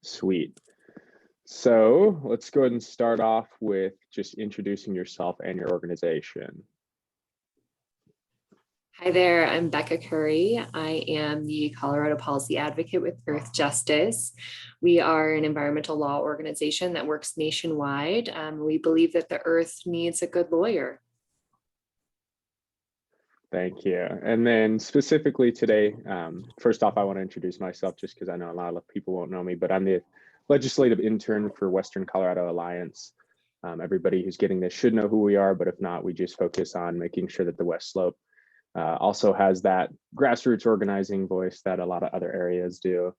Sweet. So let's go ahead and start off with just introducing yourself and your organization. Hi there, I'm Becca Curry. I am the Colorado Policy Advocate with Earth Justice. We are an environmental law organization that works nationwide. We believe that the earth needs a good lawyer. Thank you. And then specifically today, first off, I want to introduce myself just because I know a lot of people won't know me, but I'm the legislative intern for Western Colorado Alliance. Everybody who's getting this should know who we are, but if not, we just focus on making sure that the West Slope also has that grassroots organizing voice that a lot of other areas do.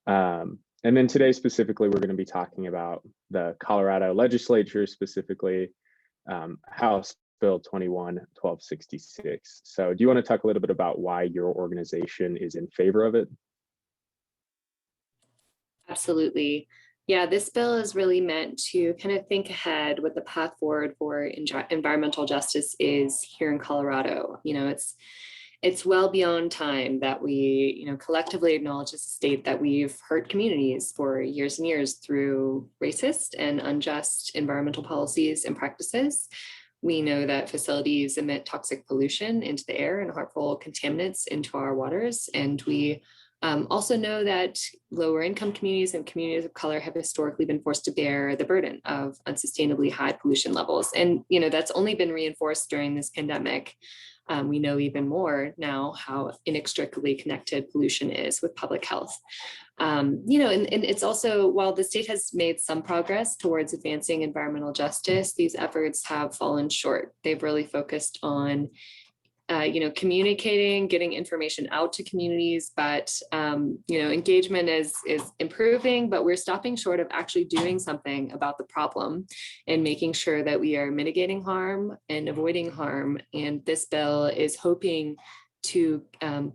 And then today specifically, we're going to be talking about the Colorado Legislature, specifically House Bill 21-1266. So do you want to talk a little bit about why your organization is in favor of it? Absolutely. Yeah, this bill is really meant to kind of think ahead what the path forward for environmental justice is here in Colorado. It's well beyond time that we, collectively acknowledge as a state that we've hurt communities for years and years through racist and unjust environmental policies and practices. We know that facilities emit toxic pollution into the air and harmful contaminants into our waters. And we also know that lower income communities and communities of color have historically been forced to bear the burden of unsustainably high pollution levels. And, that's only been reinforced during this pandemic. We know even more now how inextricably connected pollution is with public health. And it's also, while the state has made some progress towards advancing environmental justice, these efforts have fallen short. They've really focused on communicating, getting information out to communities, but, engagement is improving, but we're stopping short of actually doing something about the problem and making sure that we are mitigating harm and avoiding harm. And this bill is hoping to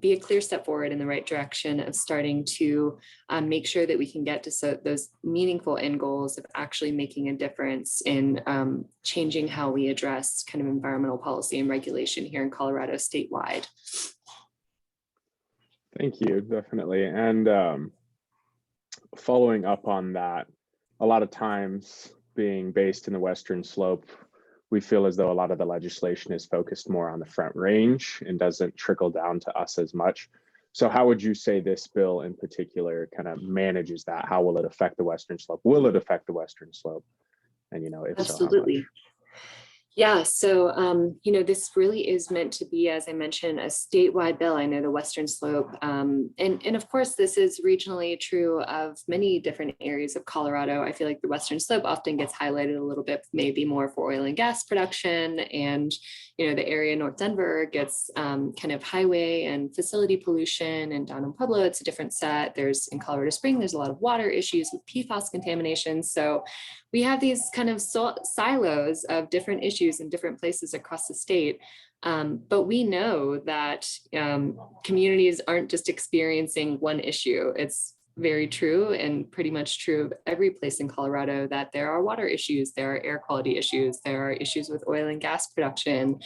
be a clear step forward in the right direction of starting to make sure that we can get to those meaningful end goals of actually making a difference in changing how we address kind of environmental policy and regulation here in Colorado statewide. Thank you, definitely. And following up on that, a lot of times being based in the Western Slope, we feel as though a lot of the legislation is focused more on the Front Range and doesn't trickle down to us as much. So how would you say this bill in particular kind of manages that? How will it affect the Western Slope? Will it affect the Western Slope? And, if Absolutely. so, how much? Yeah, so, this really is meant to be, as I mentioned, a statewide bill. I know the Western Slope, and of course, this is regionally true of many different areas of Colorado. I feel like the Western Slope often gets highlighted a little bit, maybe more for oil and gas production. And, the area North Denver gets kind of highway and facility pollution, and down in Pueblo, it's a different set. There's in Colorado Springs, there's a lot of water issues with PFAS contamination. So we have these kind of silos of different issues in different places across the state. But we know that communities aren't just experiencing one issue. It's very true and pretty much true of every place in Colorado that there are water issues, there are air quality issues, there are issues with oil and gas production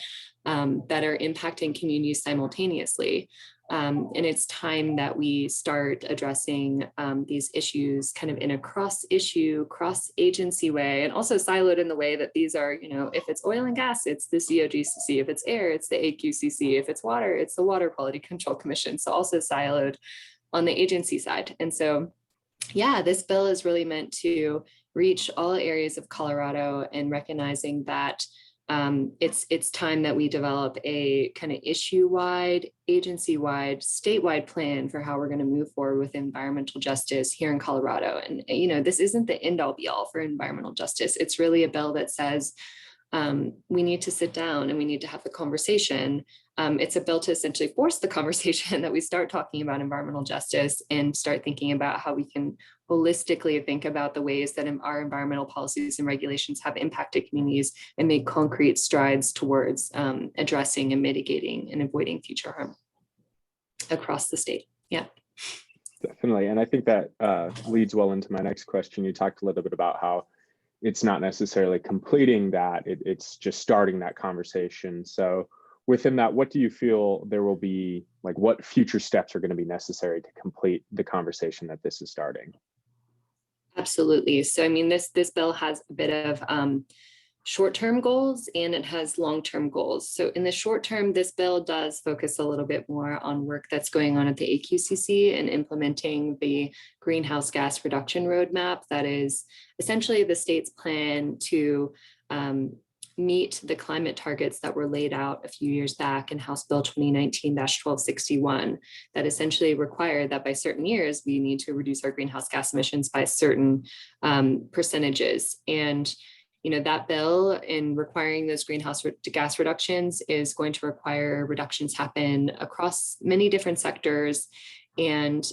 that are impacting communities simultaneously. And it's time that we start addressing these issues kind of in a cross-issue, cross-agency way, and also siloed in the way that these are, if it's oil and gas, it's the COGCC, if it's air, it's the AQCC, if it's water, it's the Water Quality Control Commission. So also siloed on the agency side. And so, yeah, this bill is really meant to reach all areas of Colorado and recognizing that it's time that we develop a kind of issue-wide, agency-wide, statewide plan for how we're going to move forward with environmental justice here in Colorado. And, this isn't the end-all be-all for environmental justice. It's really a bill that says we need to sit down and we need to have the conversation. It's a bill to essentially force the conversation that we start talking about environmental justice and start thinking about how we can holistically think about the ways that our environmental policies and regulations have impacted communities and made concrete strides towards addressing and mitigating and avoiding future harm across the state. Yeah. Definitely. And I think that leads well into my next question. You talked a little bit about how it's not necessarily completing that, it's just starting that conversation. So within that, what do you feel there will be, like, what future steps are going to be necessary to complete the conversation that this is starting? Absolutely. So, I mean, this bill has a bit of short-term goals and it has long-term goals. So in the short term, this bill does focus a little bit more on work that's going on at the AQCC and implementing the greenhouse gas reduction roadmap. That is essentially the state's plan to meet the climate targets that were laid out a few years back in House Bill 2019-1261 that essentially required that by certain years, we need to reduce our greenhouse gas emissions by certain percentages. And that bill, in requiring those greenhouse gas reductions, is going to require reductions happen across many different sectors. And,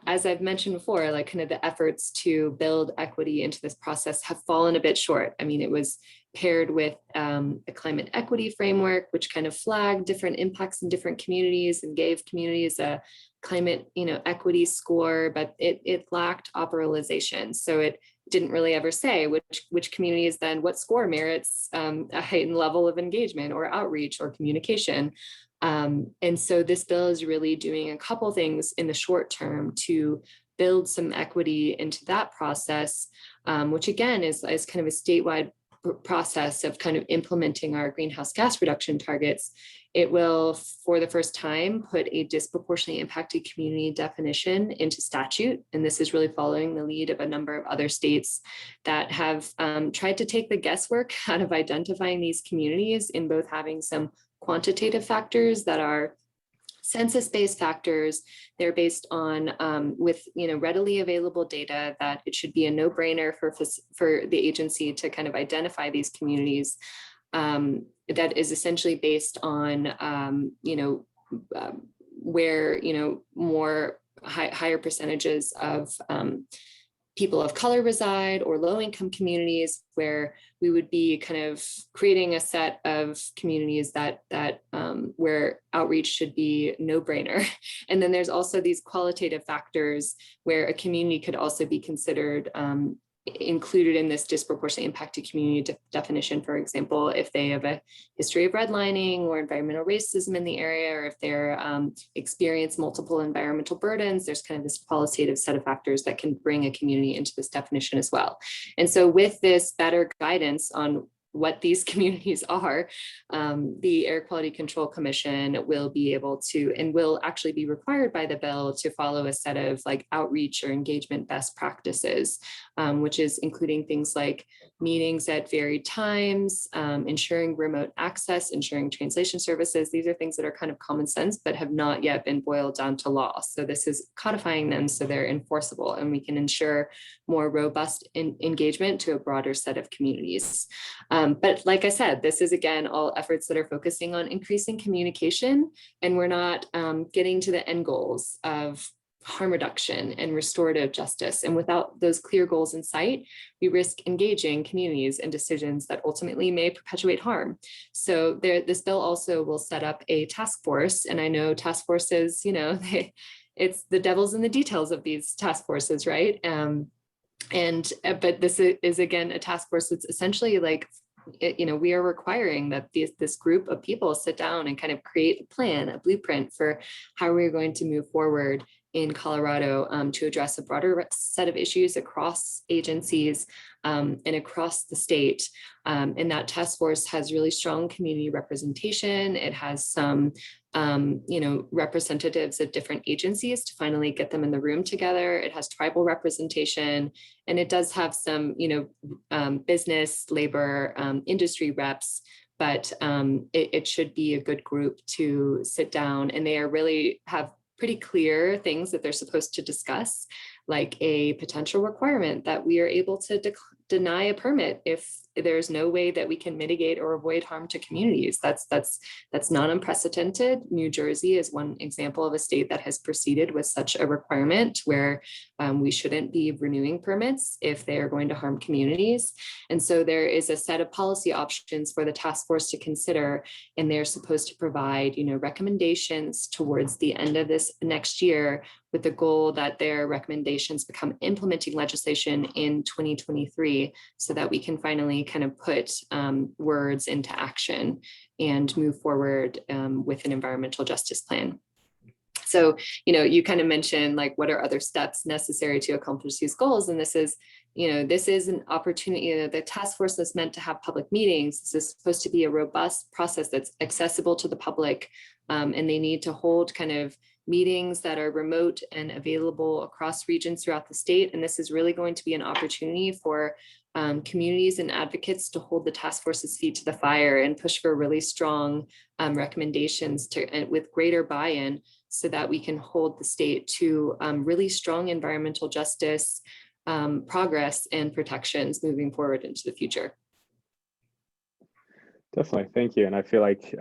as I've mentioned before, like kind of the efforts to build equity into this process have fallen a bit short. I mean, it was paired with a climate equity framework, which kind of flagged different impacts in different communities and gave communities a climate, equity score, but it lacked operationalization. So it didn't really ever say which communities then what score merits a heightened level of engagement or outreach or communication. And so this bill is really doing a couple things in the short term to build some equity into that process, which again is kind of a statewide process of kind of implementing our greenhouse gas reduction targets. It will, for the first time, put a disproportionately impacted community definition into statute. And this is really following the lead of a number of other states that have tried to take the guesswork out of identifying these communities in both having some quantitative factors that are census-based factors. They're based on with readily available data that it should be a no-brainer for the agency to kind of identify these communities. That is essentially based on where more higher percentages of people of color reside, or low-income communities, where we would be kind of creating a set of communities that where outreach should be no-brainer. And then there's also these qualitative factors where a community could also be considered included in this disproportionately impacted community definition. For example, if they have a history of redlining or environmental racism in the area, or if they're experience multiple environmental burdens, there's kind of this qualitative set of factors that can bring a community into this definition as well. And so with this better guidance on what these communities are, the Air Quality Control Commission will be able to, and will actually be required by the bill to follow a set of like outreach or engagement best practices, which is including things like meetings at varied times, ensuring remote access, ensuring translation services. These are things that are kind of common sense, but have not yet been boiled down to law. So this is codifying them so they're enforceable, and we can ensure more robust engagement to a broader set of communities. But like I said, this is again, all efforts that are focusing on increasing communication, and we're not getting to the end goals of harm reduction and restorative justice. And without those clear goals in sight, we risk engaging communities in decisions that ultimately may perpetuate harm. So this bill also will set up a task force. And I know task forces, it's the devil's in the details of these task forces, right? But this is again, a task force that's essentially like, we are requiring that this group of people sit down and kind of create a plan, a blueprint for how we're going to move forward in Colorado to address a broader set of issues across agencies and across the state. And that task force has really strong community representation. It has some representatives of different agencies to finally get them in the room together. It has tribal representation, and it does have some, business, labor, industry reps, but it should be a good group to sit down, and they are really have pretty clear things that they're supposed to discuss, like a potential requirement that we are able to deny a permit if there's no way that we can mitigate or avoid harm to communities. That's not unprecedented. New Jersey is one example of a state that has proceeded with such a requirement where we shouldn't be renewing permits if they are going to harm communities. And so there is a set of policy options for the task force to consider, and they're supposed to provide, recommendations towards the end of this next year, with the goal that their recommendations become implementing legislation in 2023, so that we can finally finally kind of put words into action and move forward with an environmental justice plan. So, you kind of mentioned like, what are other steps necessary to accomplish these goals? And this is an opportunity. The task force is meant to have public meetings. This is supposed to be a robust process that's accessible to the public. And they need to hold kind of meetings that are remote and available across regions throughout the state. And this is really going to be an opportunity for communities and advocates to hold the task force's feet to the fire and push for really strong recommendations with greater buy-in, so that we can hold the state to really strong environmental justice, progress, and protections moving forward into the future. Definitely, thank you. And I feel like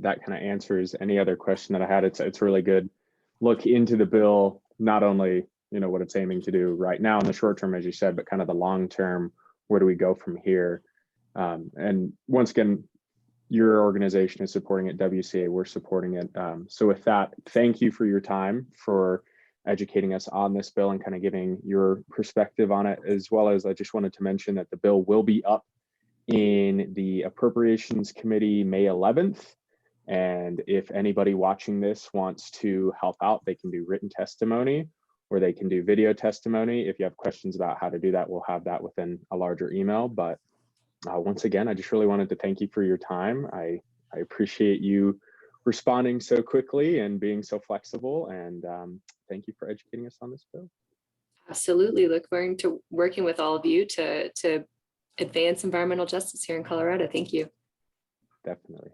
that kind of answers any other question that I had. It's really good look into the bill, not only what it's aiming to do right now in the short term, as you said, but kind of the long term. Where do we go from here? And once again, your organization is supporting it, WCA, we're supporting it. So with that, thank you for your time, for educating us on this bill and kind of giving your perspective on it, as well as I just wanted to mention that the bill will be up in the Appropriations Committee May 11th. And if anybody watching this wants to help out, they can do written testimony or they can do video testimony. If you have questions about how to do that, we'll have that within a larger email. But once again, I just really wanted to thank you for your time. I appreciate you responding so quickly and being so flexible. And thank you for educating us on this bill. Absolutely. Look forward to working with all of you to advance environmental justice here in Colorado. Thank you. Definitely.